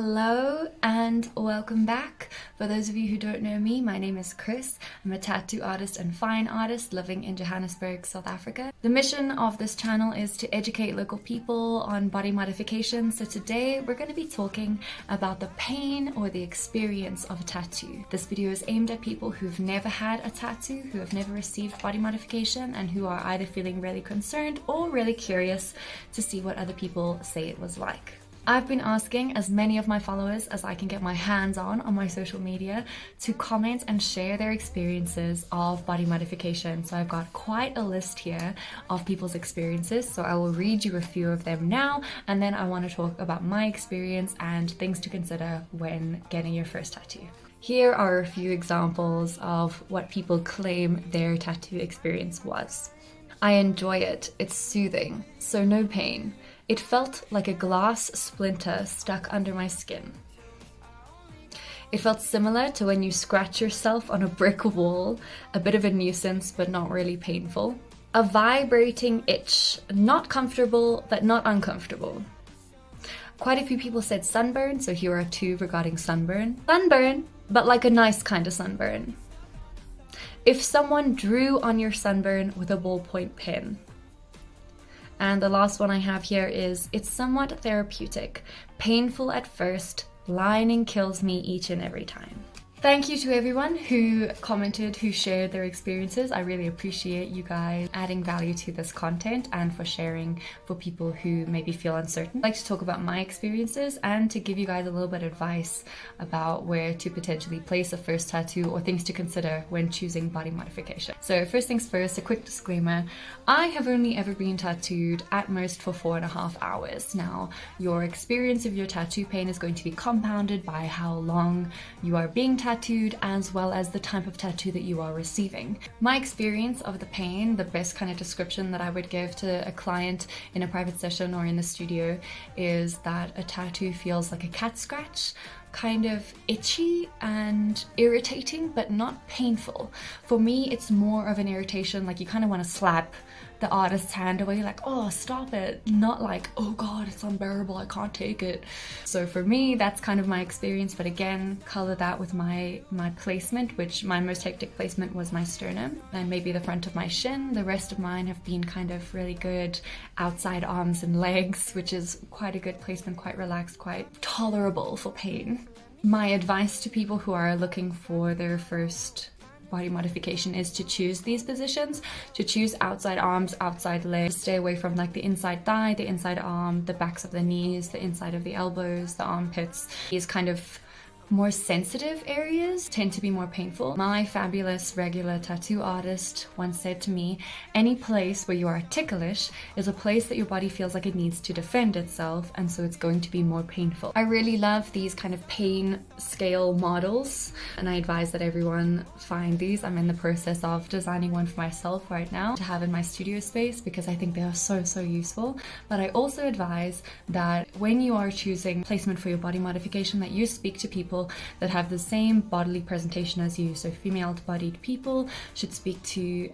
Hello and welcome back. For those of you who don't know me, my name is Chris. I'm a tattoo artist and fine artist living in Johannesburg, South Africa. The mission of this channel is to educate local people on body modification. So today we're going to be talking about the pain or the experience of a tattoo. This video is aimed at people who've never had a tattoo, who have never received body modification, and who are either feeling really concerned or really curious to see what other people say it was like. I've been asking as many of my followers as I can get my hands on my social media to comment and share their experiences of body modification. So I've got quite a list here of people's experiences. So I will read you a few of them now, and then I want to talk about my experience and things to consider when getting your first tattoo. Here are a few examples of what people claim their tattoo experience was. I enjoy it. It's soothing, so no pain. It felt like a glass splinter stuck under my skin. It felt similar to when you scratch yourself on a brick wall, a bit of a nuisance but not really painful. A vibrating itch, not comfortable but not uncomfortable. Quite a few people said sunburn, so here are two regarding sunburn. Sunburn, but like a nice kind of sunburn. If someone drew on your sunburn with a ballpoint pen. And the last one I have here is, it's somewhat therapeutic, painful at first, lining kills me each and every time. Thank you to everyone who commented, who shared their experiences. I really appreciate you guys adding value to this content and for sharing for people who maybe feel uncertain. I'd like to talk about my experiences and to give you guys a little bit of advice about where to potentially place a first tattoo or things to consider when choosing body modification. So first things first, a quick disclaimer. I have only ever been tattooed at most for 4.5 hours. Now, your experience of your tattoo pain is going to be compounded by how long you are being tattooed, as well as the type of tattoo that you are receiving. My experience of the pain, the best kind of description that I would give to a client in a private session or in the studio, is that a tattoo feels like a cat scratch, kind of itchy and irritating, but not painful. For me, it's more of an irritation, like you kind of want to slap the artist's hand away, like, oh, stop it, not like, oh god, it's unbearable, I can't take it. So for me, that's kind of my experience, but again, color that with my placement, which my most hectic placement was my sternum and maybe the front of my shin. The rest of mine have been kind of really good outside arms and legs, which is quite a good placement, quite relaxed, quite tolerable for pain. My advice to people who are looking for their first body modification is to choose these positions, to choose outside arms, outside legs, stay away from like the inside thigh, the inside arm, the backs of the knees, the inside of the elbows, the armpits. These kind of more sensitive areas tend to be more painful. My fabulous regular tattoo artist once said to me, any place where you are ticklish is a place that your body feels like it needs to defend itself, and so it's going to be more painful. I really love these kind of pain scale models, and I advise that everyone find these. I'm in the process of designing one for myself right now to have in my studio space because I think they are so useful. But I also advise that when you are choosing placement for your body modification, that you speak to people that have the same bodily presentation as you. So female-bodied people should speak to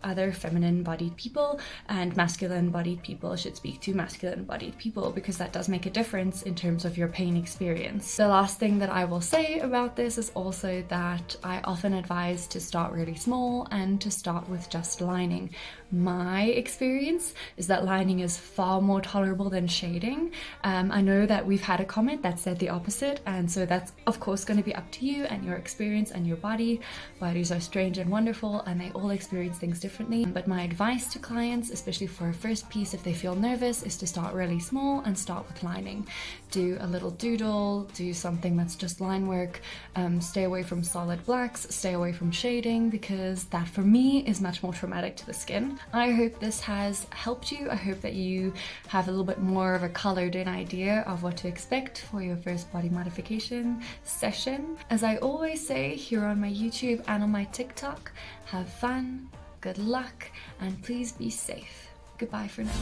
other feminine-bodied people, and masculine-bodied people should speak to masculine-bodied people, because that does make a difference in terms of your pain experience. The last thing that I will say about this is also that I often advise to start really small and to start with just lining. My experience is that lining is far more tolerable than shading. I know that we've had a comment that said the opposite, and so that's of course going to be up to you and your experience and your body. Bodies are strange and wonderful, and they all experience things differently. But my advice to clients, especially for a first piece, if they feel nervous, is to start really small and start with lining. Do a little doodle, do something that's just line work, stay away from solid blacks, stay away from shading, because that for me is much more traumatic to the skin. I hope this has helped you. I hope that you have a little bit more of a colored in idea of what to expect for your first body modification session. As I always say here on my YouTube and on my TikTok, have fun, good luck, and please be safe. Goodbye for now.